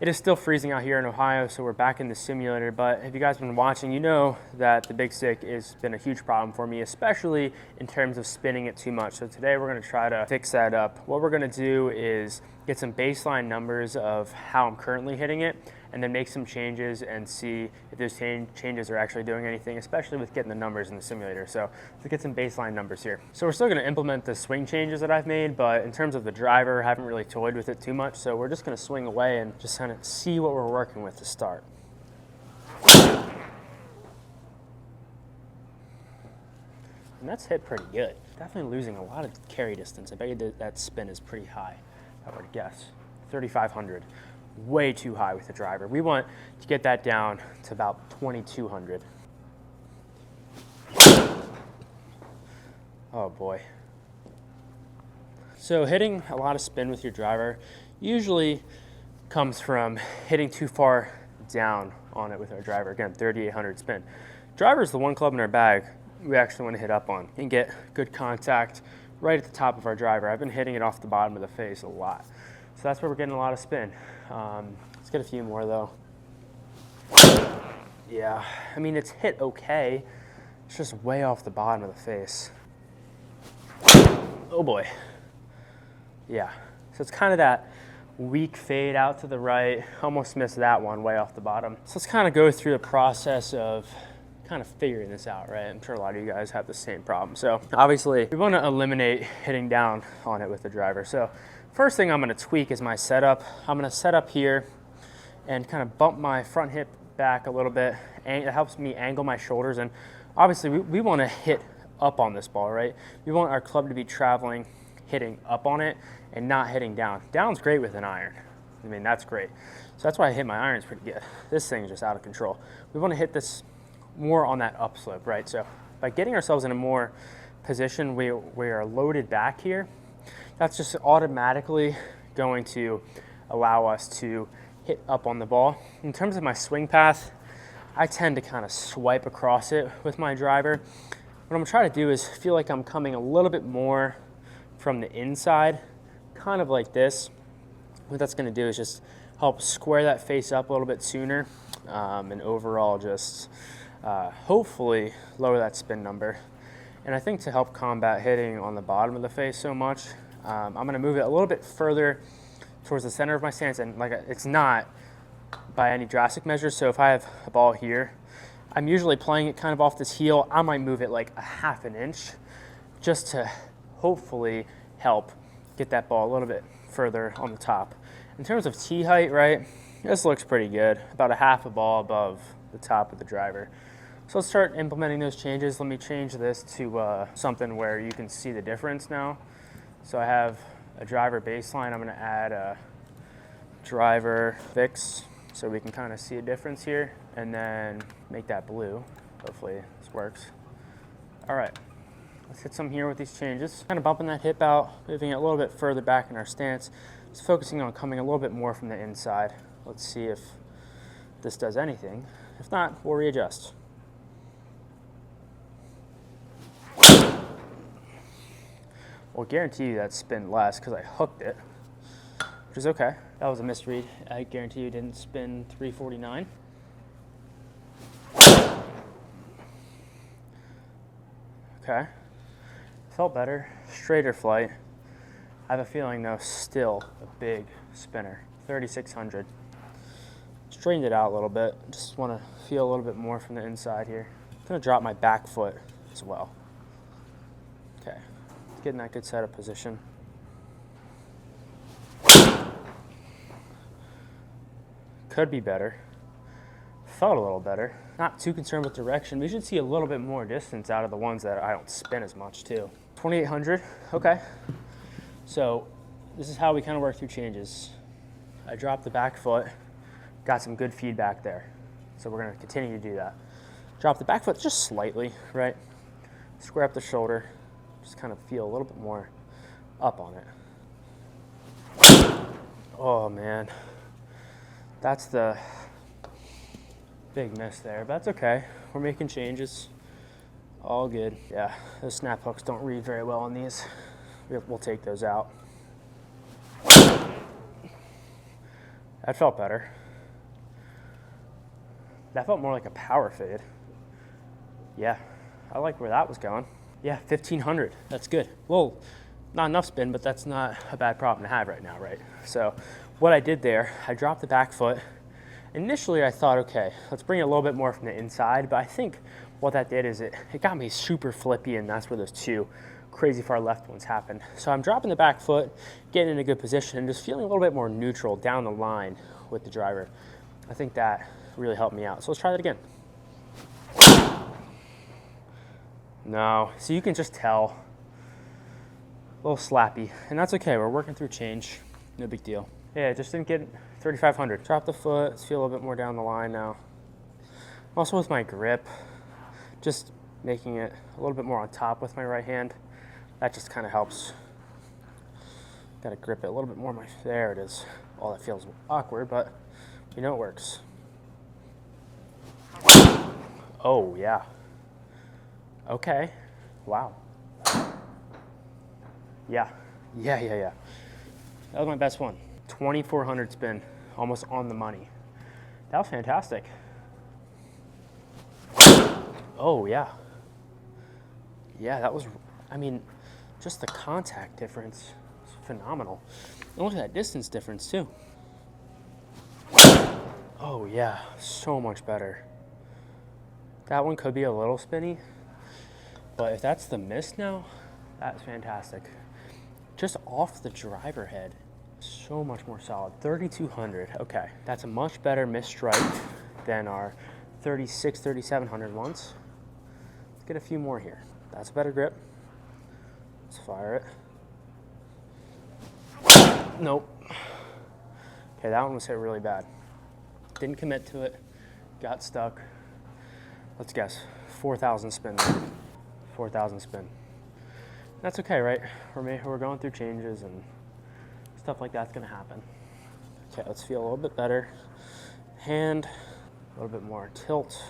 It is still freezing out here in Ohio, so we're back in the simulator, but if you guys have been watching, you know that the big stick has been a huge problem for me, especially in terms of spinning it too much. So today we're gonna try to fix that up. What we're gonna do is get some baseline numbers of how I'm currently hitting it, and then make some changes and see if those changes are actually doing anything, especially with getting the numbers in the simulator. So let's get some baseline numbers here. So we're still gonna implement the swing changes that I've made, but in terms of the driver, I haven't really toyed with it too much. So we're just gonna swing away and just kind of see what we're working with to start. And that's hit pretty good. Definitely losing a lot of carry distance. I bet you that spin is pretty high, if I were to guess. 3,500. Way too high with the driver. We want to get that down to about 2,200. Oh boy. So hitting a lot of spin with your driver usually comes from hitting too far down on it with our driver. Again, 3,800 spin. Driver is the one club in our bag we actually want to hit up on and get good contact right at the top of our driver. I've been hitting it off the bottom of the face a lot. So that's where we're getting a lot of spin. Let's get a few more though. Yeah, I mean, it's hit okay. It's just way off the bottom of the face. Oh boy. Yeah, so it's kind of that weak fade out to the right. Almost missed that one way off the bottom. So let's kind of go through the process of kind of figuring this out, right? I'm sure a lot of you guys have the same problem. So obviously we want to eliminate hitting down on it with the driver. So first thing I'm going to tweak is my setup. I'm going to set up here and kind of bump my front hip back a little bit. And it helps me angle my shoulders. And obviously we want to hit up on this ball, right? We want our club to be traveling, hitting up on it and not hitting down. Down's great with an iron. I mean, that's great. So that's why I hit my irons pretty good. This thing's just out of control. We want to hit this more on that upslope, right? So by getting ourselves in a more position, we are loaded back here. That's just automatically going to allow us to hit up on the ball. In terms of my swing path, I tend to kind of swipe across it with my driver. What I'm gonna try to do is feel like I'm coming a little bit more from the inside, kind of like this. What that's gonna do is just help square that face up a little bit sooner, and overall just hopefully lower that spin number. And I think to help combat hitting on the bottom of the face so much, I'm going to move it a little bit further towards the center of my stance, and like it's not by any drastic measure. So if I have a ball here, I'm usually playing it kind of off this heel. I might move it like a half an inch just to hopefully help get that ball a little bit further on the top. In terms of tee height, right, this looks pretty good, about a half a ball above the top of the driver. So let's start implementing those changes. Let me change this to something where you can see the difference now. So I have a driver baseline. I'm gonna add a driver fix so we can kind of see a difference here, and then make that blue. Hopefully this works. All right, let's hit some here with these changes. Kind of bumping that hip out, moving it a little bit further back in our stance. Just focusing on coming a little bit more from the inside. Let's see if this does anything. If not, we'll readjust. Well, guarantee you that spin less because I hooked it, which is okay. That was a misread. I guarantee you didn't spin 349. Okay, felt better, straighter flight. I have a feeling though, still a big spinner, 3,600. Straightened it out a little bit. Just want to feel a little bit more from the inside here. I'm gonna drop my back foot as well. Okay. Get in that good setup position. Could be better. Felt a little better. Not too concerned with direction. We should see a little bit more distance out of the ones that I don't spin as much too. 2,800, okay. So this is how we kind of work through changes. I dropped the back foot, got some good feedback there. So we're gonna continue to do that. Drop the back foot just slightly, right? Square up the shoulder. Just kind of feel a little bit more up on it. Oh man, that's the big miss there, but that's okay. We're making changes, all good. Yeah, those snap hooks don't read very well on these. We'll take those out. That felt better. That felt more like a power fade. Yeah, I like where that was going. Yeah, 1500, that's good. Well, not enough spin, but that's not a bad problem to have right now, right? So what I did there, I dropped the back foot. Initially I thought, okay, let's bring it a little bit more from the inside, but I think what that did is it got me super flippy, and that's where those two crazy far left ones happened. So I'm dropping the back foot, getting in a good position, and just feeling a little bit more neutral down the line with the driver. I think that really helped me out. So let's try that again. No, so you can just tell, a little slappy, and that's okay. We're working through change, no big deal. Yeah, just didn't get 3,500. Drop the foot, let's feel a little bit more down the line now. Also with my grip, just making it a little bit more on top with my right hand. That just kind of helps. Got to grip it a little bit more. There it is. Oh, that feels awkward, but you know it works. Oh, yeah. Okay. Wow. Yeah. Yeah. That was my best one. 2,400 spin, almost on the money. That was fantastic. Oh, yeah. Yeah, that was, I mean, just the contact difference is phenomenal. And look at that distance difference, too. Oh, yeah, so much better. That one could be a little spinny, but if that's the miss now, that's fantastic. Just off the driver head, so much more solid. 3,200, okay. That's a much better miss strike than our 3,600, 3,700 ones. Let's get a few more here. That's a better grip. Let's fire it. Nope. Okay, that one was hit really bad. Didn't commit to it, got stuck. Let's guess, 4,000 spin there. 4,000 spin. That's okay, right? We're going through changes and stuff like that's gonna happen. Okay, let's feel a little bit better. Hand, a little bit more tilt.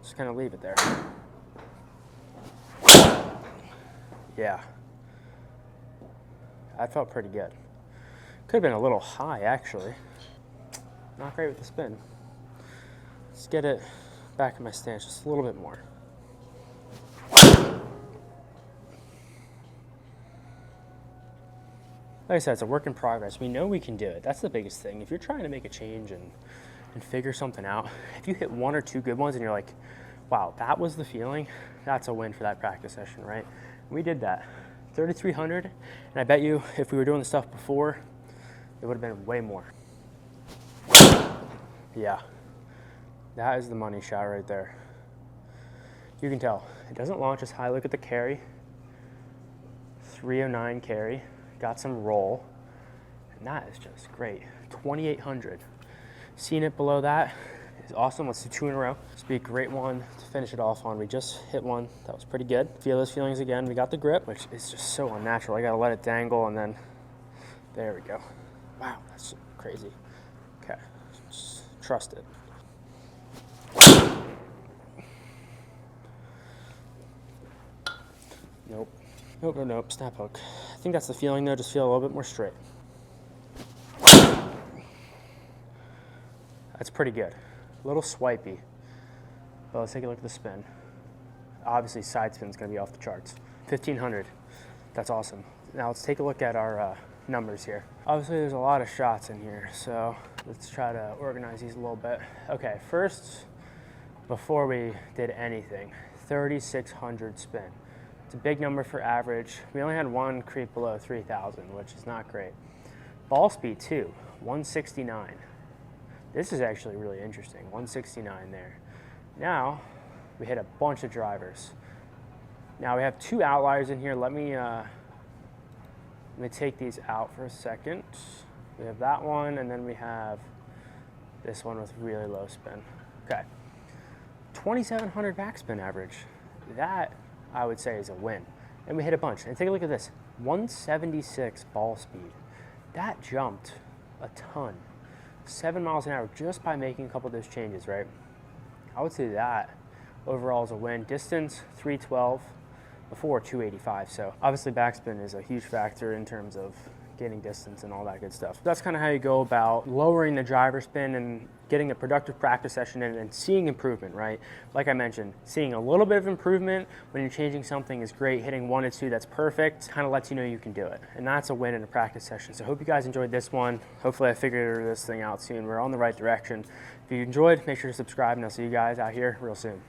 Just kind of leave it there. Yeah. That felt pretty good. Could have been a little high, actually. Not great with the spin. Let's get it back in my stance just a little bit more. Like I said, it's a work in progress. We know we can do it. That's the biggest thing. If you're trying to make a change and figure something out, if you hit one or two good ones and you're like, wow, that was the feeling, that's a win for that practice session, right? We did that. 3,300, and I bet you if we were doing the stuff before, it would have been way more. Yeah, that is the money shot right there. You can tell, it doesn't launch as high. Look at the carry. 309 carry, got some roll, and that is just great. 2,800. Seeing it below that is awesome. Let's do two in a row. This would be a great one to finish it off on. We just hit one. That was pretty good. Feel those feelings again. We got the grip, which is just so unnatural. I got to let it dangle, and then there we go. Wow, that's crazy. Okay, just trust it. Nope, snap hook. I think that's the feeling though, just feel a little bit more straight. That's pretty good. A little swipey, but let's take a look at the spin. Obviously side spin's gonna be off the charts. 1,500, that's awesome. Now let's take a look at our numbers here. Obviously there's a lot of shots in here, so let's try to organize these a little bit. Okay, first, before we did anything, 3,600 spin. It's a big number for average. We only had one creep below 3,000, which is not great. Ball speed too, 169. This is actually really interesting, 169 there. Now, we hit a bunch of drivers. Now we have two outliers in here. Let me take these out for a second. We have that one, and then we have this one with really low spin. Okay, 2,700 backspin average. That, I would say, is a win. And we hit a bunch. And take a look at this, 176 ball speed. That jumped a ton. 7 miles an hour just by making a couple of those changes, right? I would say that overall is a win. Distance, 312, before 285. So obviously backspin is a huge factor in terms of gaining distance and all that good stuff. That's kind of how you go about lowering the driver spin and getting a productive practice session in and seeing improvement, right? Like I mentioned, seeing a little bit of improvement when you're changing something is great. Hitting 1 to 2, that's perfect. Kind of lets you know you can do it. And that's a win in a practice session. So I hope you guys enjoyed this one. Hopefully I figured this thing out soon. We're on the right direction. If you enjoyed, make sure to subscribe, and I'll see you guys out here real soon.